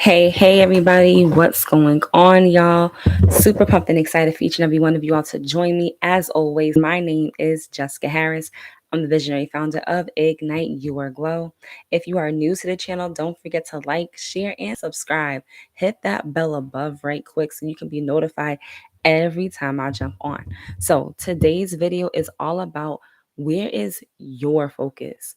Hey, everybody, what's going on, y'all? Super pumped and excited for each and every one of you all to join me. As always, my name is Jessica Harris. I'm the visionary founder of Ignite Your Glow. If you are new to the channel, don't forget to like, share, and subscribe. Hit that bell above right quick so you can be notified every time I jump on. So, today's video is all about where is your focus?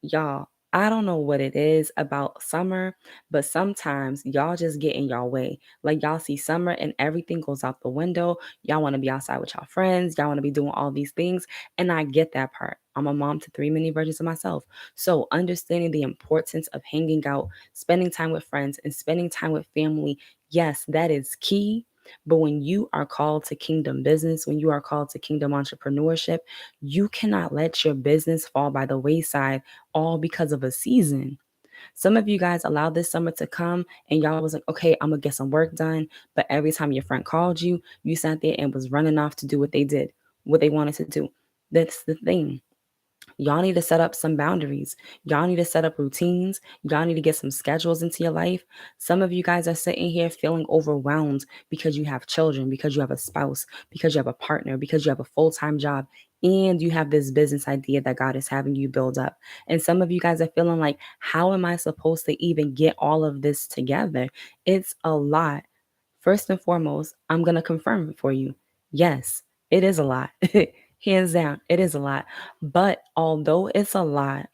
Y'all, I don't know what it is about summer, but sometimes y'all just get in y'all way. Like y'all see summer and everything goes out the window. Y'all want to be outside with y'all friends. Y'all want to be doing all these things. And I get that part. I'm a mom to three mini versions of myself. So understanding the importance of hanging out, spending time with friends, and spending time with family, yes, that is key. But when you are called to kingdom business, when you are called to kingdom entrepreneurship, you cannot let your business fall by the wayside all because of a season. Some of you guys allowed this summer to come and y'all was like, okay, I'm gonna get some work done. But every time your friend called you, you sat there and was running off to do what they did, what they wanted to do. That's the thing. Y'all need to set up some boundaries. Y'all need to set up routines. Y'all need to get some schedules into your life. Some of you guys are sitting here feeling overwhelmed because you have children, because you have a spouse, because you have a partner, because you have a full-time job, and you have this business idea that God is having you build up. And some of you guys are feeling like, how am I supposed to even get all of this together? It's a lot. First and foremost, I'm going to confirm it for you. Yes, it is a lot. Hands down, it is a lot. But although it's a lot,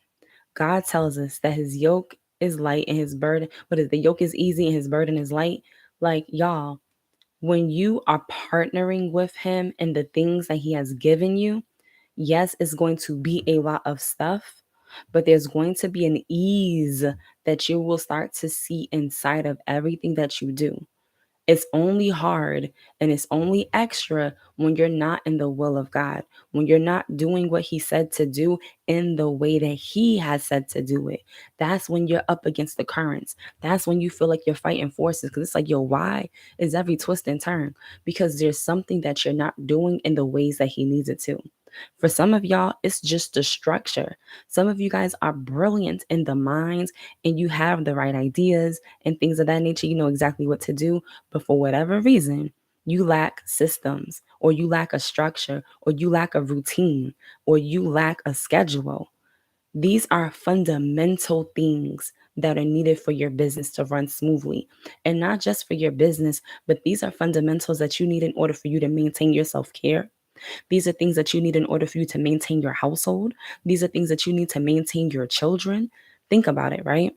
God tells us that his yoke is light and his burden, what is the yoke is easy and his burden is light. Like, y'all, when you are partnering with him and the things that he has given you, yes, it's going to be a lot of stuff, but there's going to be an ease that you will start to see inside of everything that you do. It's only hard and it's only extra when you're not in the will of God, when you're not doing what he said to do in the way that he has said to do it. That's when you're up against the currents. That's when you feel like you're fighting forces because it's like, yo, why is every twist and turn? Because there's something that you're not doing in the ways that he needs it to. For some of y'all, it's just the structure. Some of you guys are brilliant in the minds and you have the right ideas and things of that nature. You know exactly what to do, but for whatever reason, you lack systems, or you lack a structure, or you lack a routine, or you lack a schedule. These are fundamental things that are needed for your business to run smoothly. And not just for your business, but these are fundamentals that you need in order for you to maintain your self care. These are things that you need in order for you to maintain your household. These are things that you need to maintain your children. Think about it, right?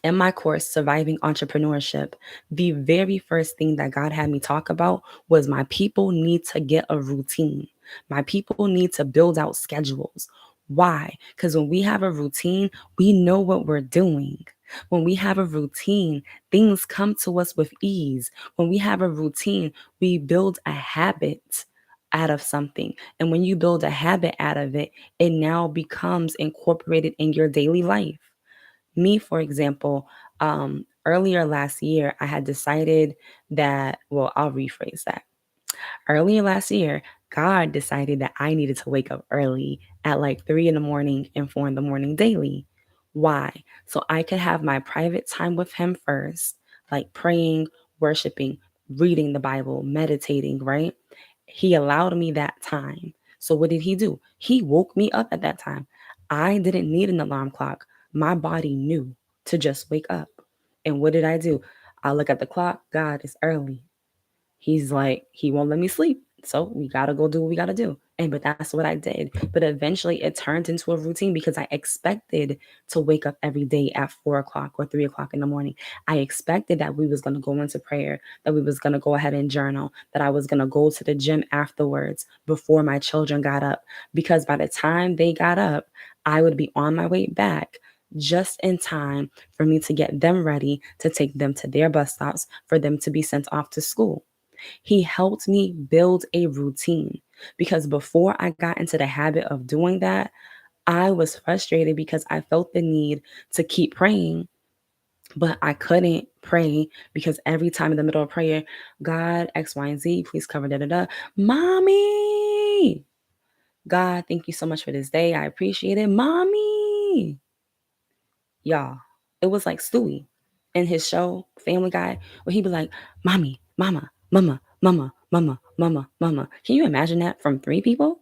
In my course, Surviving Entrepreneurship, the very first thing that God had me talk about was my people need to get a routine. My people need to build out schedules. Why? Because when we have a routine, we know what we're doing. When we have a routine, things come to us with ease. When we have a routine, we build a habit out of something. And when you build a habit out of it, it now becomes incorporated in your daily life. Me, for example, earlier last year, I had decided that, well, I'll rephrase that. Earlier last year, God decided that I needed to wake up early at like 3 in the morning and 4 in the morning daily. Why? So I could have my private time with Him first, like praying, worshiping, reading the Bible, meditating, right? He allowed me that time. So what did He do? He woke me up at that time. I didn't need an alarm clock. My body knew to just wake up. And what did I do? I look at the clock. God, it's early. He's like, he won't let me sleep. So we gotta go do what we gotta do. And but that's what I did. But eventually it turned into a routine because I expected to wake up every day at 4 o'clock or 3 o'clock in the morning. I expected that we was gonna go into prayer, that we was gonna go ahead and journal, that I was gonna go to the gym afterwards before my children got up. Because by the time they got up, I would be on my way back just in time for me to get them ready to take them to their bus stops for them to be sent off to school. He helped me build a routine because before I got into the habit of doing that, I was frustrated because I felt the need to keep praying, but I couldn't pray because every time in the middle of prayer, God, X, Y, and Z, please cover da da da. Mommy, God, thank you so much for this day. I appreciate it. Mommy, y'all, it was like Stewie. in his show, Family Guy, where he'd be like, Mommy, Mama, Mama, Mama, Mama, Mama, Mama. Can you imagine that from three people?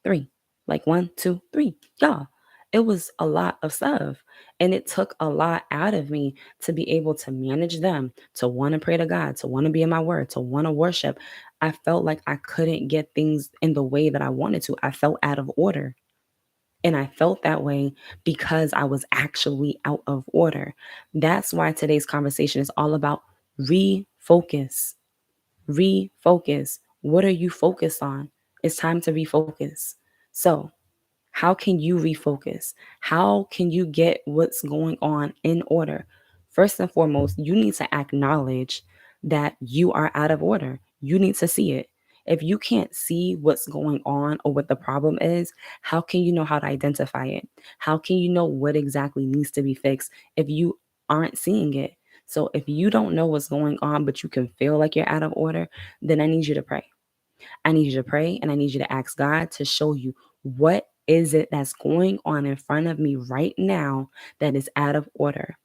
Three. Like one, two, three. Y'all. It was a lot of stuff. And it took a lot out of me to be able to manage them, to want to pray to God, to want to be in my word, to want to worship. I felt like I couldn't get things in the way that I wanted to. I felt out of order. And I felt that way because I was actually out of order. That's why today's conversation is all about refocus. Refocus. What are you focused on? It's time to refocus. So, how can you refocus? How can you get what's going on in order? First and foremost, you need to acknowledge that you are out of order. You need to see it. If you can't see what's going on or what the problem is, how can you know how to identify it? How can you know what exactly needs to be fixed if you aren't seeing it? So if you don't know what's going on, but you can feel like you're out of order, then I need you to pray. I need you to pray and I need you to ask God to show you what is it that's going on in front of me right now that is out of order.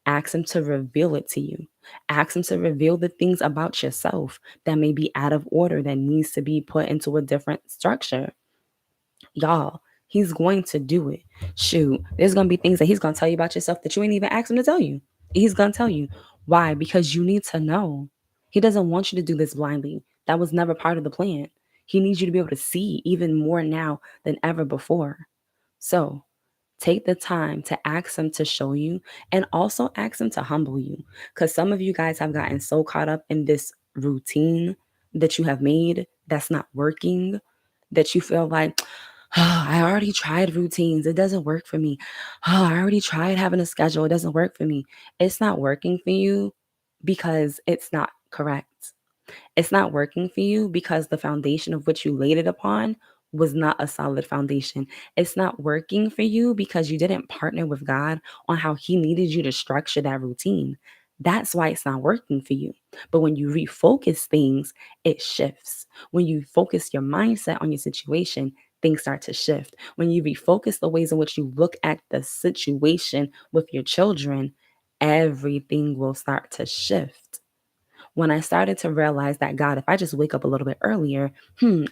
Ask Him to reveal it to you. Ask Him to reveal the things about yourself that may be out of order that needs to be put into a different structure. Y'all, He's going to do it. Shoot, there's going to be things that He's going to tell you about yourself that you ain't even asked Him to tell you. He's going to tell you. Why? Because you need to know. He doesn't want you to do this blindly. That was never part of the plan. He needs you to be able to see even more now than ever before. So take the time to ask Him to show you and also ask Him to humble you. Because some of you guys have gotten so caught up in this routine that you have made that's not working that you feel like, oh, I already tried routines. It doesn't work for me. Oh, I already tried having a schedule. It doesn't work for me. It's not working for you because it's not correct. It's not working for you because the foundation of which you laid it upon was not a solid foundation. It's not working for you because you didn't partner with God on how He needed you to structure that routine. That's why it's not working for you. But when you refocus things, it shifts. When you focus your mindset on your situation, things start to shift. When you refocus the ways in which you look at the situation with your children, everything will start to shift. When I started to realize that, God, if I just wake up a little bit earlier,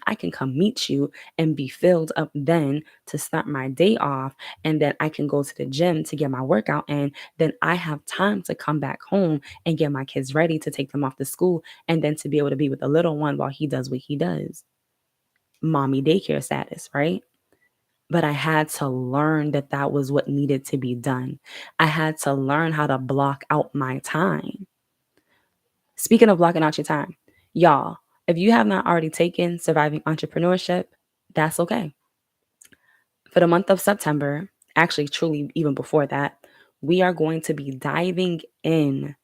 I can come meet you and be filled up then to start my day off. And then I can go to the gym to get my workout in. Then I have time to come back home and get my kids ready to take them off to school and then to be able to be with the little one while he does what he does. Mommy daycare status, right? But I had to learn that that was what needed to be done. I had to learn how to block out my time. Speaking of blocking out your time, y'all, if you have not already taken Surviving Entrepreneurship, that's okay. For the month of September, actually, truly, even before that, we are going to be diving in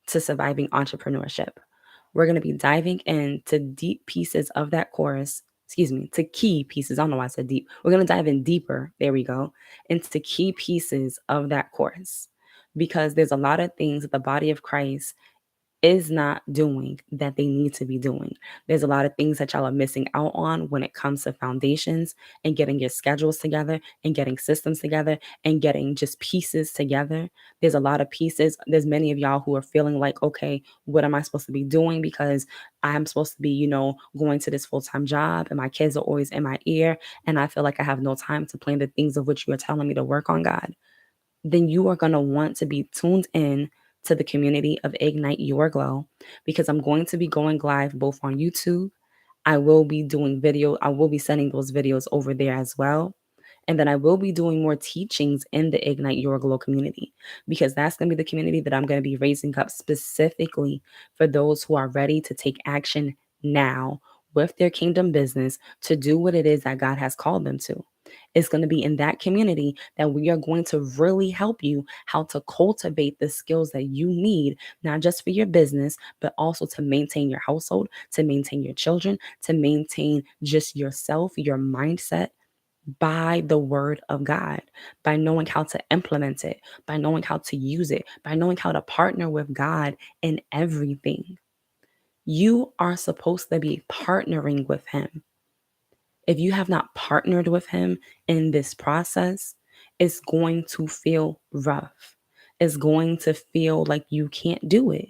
to Surviving Entrepreneurship. We're going to be diving into deep pieces of that course. Excuse me, to key pieces. I don't know why I said deep. We're going to dive in deeper. There we go. Into key pieces of that course because there's a lot of things that the body of Christ is not doing that they need to be doing. There's a lot of things that y'all are missing out on when it comes to foundations and getting your schedules together and getting systems together and getting just pieces together. There's a lot of pieces. There's many of y'all who are feeling like, okay, what am I supposed to be doing? Because I'm supposed to be, going to this full-time job and my kids are always in my ear and I feel like I have no time to plan the things of which you are telling me to work on, God. Then you are going to want to be tuned in to the community of Ignite Your Glow because I'm going to be going live both on YouTube. I will be doing video. I will be sending those videos over there as well. And then I will be doing more teachings in the Ignite Your Glow community because that's going to be the community that I'm going to be raising up specifically for those who are ready to take action now with their kingdom business to do what it is that God has called them to. It's going to be in that community that we are going to really help you how to cultivate the skills that you need, not just for your business, but also to maintain your household, to maintain your children, to maintain just yourself, your mindset by the word of God, by knowing how to implement it, by knowing how to use it, by knowing how to partner with God in everything. You are supposed to be partnering with Him. If you have not partnered with Him in this process, it's going to feel rough. It's going to feel like you can't do it.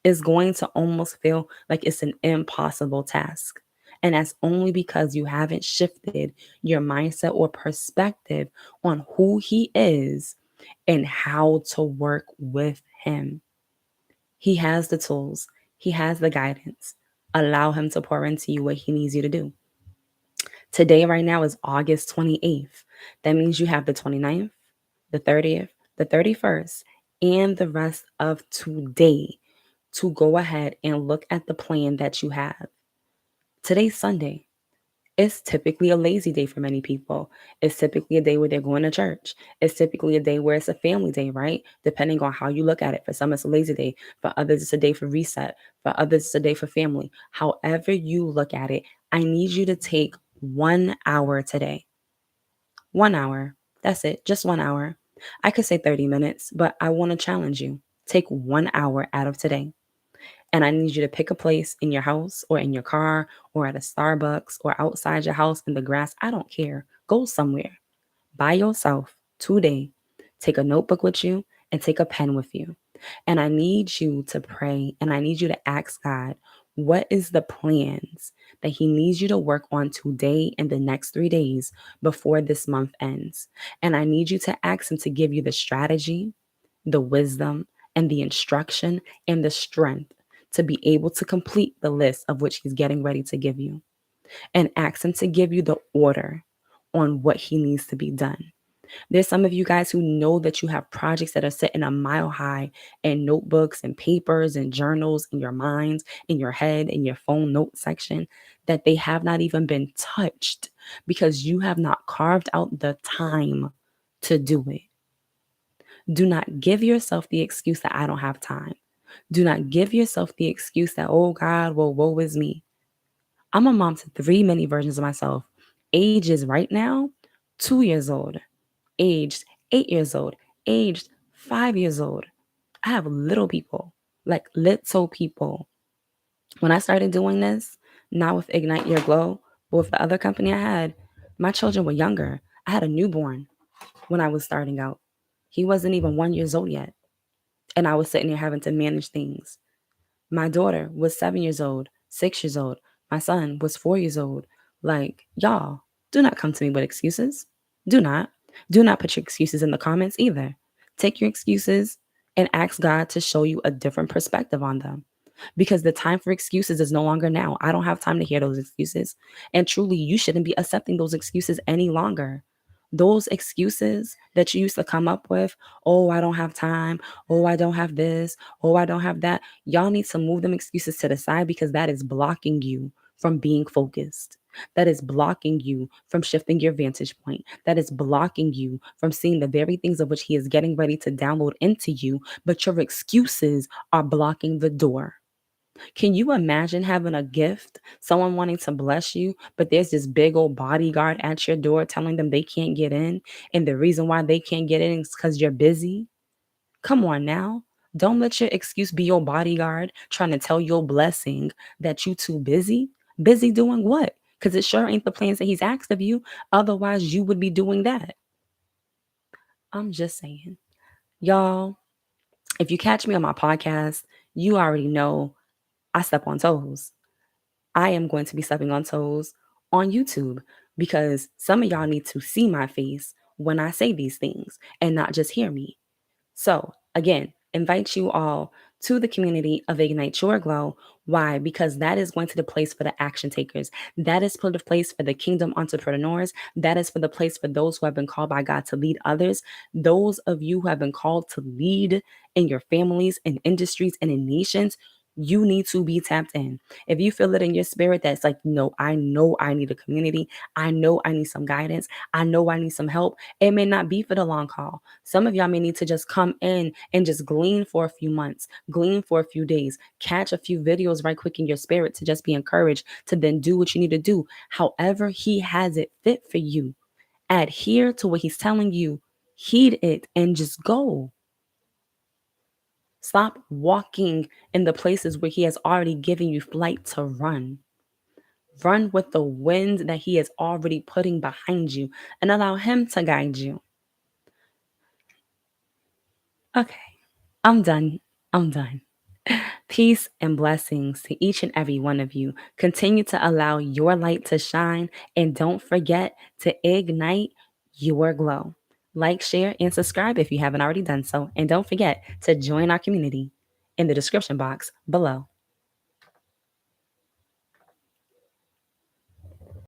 It's going to almost feel like it's an impossible task. And that's only because you haven't shifted your mindset or perspective on who he is and how to work with him. He has the tools, he has the guidance. Allow him to pour into you what he needs you to do. Today, right now, is August 28th. That means you have the 29th, the 30th, the 31st, and the rest of today to go ahead and look at the plan that you have. Today's Sunday. It's typically a lazy day for many people. It's typically a day where they're going to church. It's typically a day where it's a family day, right? Depending on how you look at it. For some, it's a lazy day. For others, it's a day for reset. For others, it's a day for family. However you look at it, I need you to take 1 hour today. 1 hour. That's it. Just 1 hour. I could say 30 minutes, but I want to challenge you. Take 1 hour out of today. And I need you to pick a place in your house or in your car or at a Starbucks or outside your house in the grass. I don't care. Go somewhere by yourself today. Take a notebook with you and take a pen with you. And I need you to pray and I need you to ask God, what is the plans that he needs you to work on today and the next 3 days before this month ends? And I need you to ask him to give you the strategy, the wisdom, and the instruction and the strength to be able to complete the list of which he's getting ready to give you. And ask him to give you the order on what he needs to be done. There's some of you guys who know that you have projects that are sitting a mile high in notebooks and papers and journals in your minds, in your head, in your phone note section, that they have not even been touched because you have not carved out the time to do it. Do not give yourself the excuse that I don't have time. Do not give yourself the excuse that, oh God, well, woe is me. I'm a mom to three mini versions of myself. Age is right now 2 years old, aged 8 years old, aged 5 years old. I have little people, like little people. When I started doing this, not with Ignite Your Glow, but with the other company I had, my children were younger. I had a newborn when I was starting out. He wasn't even 1 year old yet. And I was sitting there having to manage things. My daughter was 7 years old, 6 years old. My son was 4 years old. Like, y'all, do not come to me with excuses. Do not. Do not put your excuses in the comments either. Take your excuses and ask God to show you a different perspective on them. Because the time for excuses is no longer now. I don't have time to hear those excuses. And truly, you shouldn't be accepting those excuses any longer. Those excuses that you used to come up with, oh, I don't have time, oh, I don't have this, oh, I don't have that. Y'all need to move them excuses to the side because that is blocking you from being focused. That is blocking you from shifting your vantage point. That is blocking you from seeing the very things of which he is getting ready to download into you, but your excuses are blocking the door. Can you imagine having a gift, someone wanting to bless you, but there's this big old bodyguard at your door telling them they can't get in? And the reason why they can't get in is because you're busy? Come on now. Don't let your excuse be your bodyguard trying to tell your blessing that you too busy. Busy doing what? Because it sure ain't the plans that he's asked of you. Otherwise, you would be doing that. I'm just saying. Y'all, if you catch me on my podcast, you already know I step on toes. I am going to be stepping on toes on YouTube because some of y'all need to see my face when I say these things and not just hear me. So, again, invite you all to the community of Ignite Your Glow. Why? Because that is going to the place for the action takers. That is for the place for the kingdom entrepreneurs. That is for the place for those who have been called by God to lead others. Those of you who have been called to lead in your families, in industries, and in nations. You need to be tapped in. If you feel it in your spirit that's like, no, I know I need a community. I know I need some guidance. I know I need some help. It may not be for the long haul. Some of y'all may need to just come in and just glean for a few months, glean for a few days, catch a few videos right quick in your spirit to just be encouraged to then do what you need to do. However, he has it fit for you. Adhere to what he's telling you, heed it, and just go. Stop walking in the places where he has already given you flight to run. Run with the wind that he is already putting behind you and allow him to guide you. Okay, I'm done. I'm done. Peace and blessings to each and every one of you. Continue to allow your light to shine and don't forget to ignite your glow. Like, share, and subscribe if you haven't already done so. And don't forget to join our community in the description box below.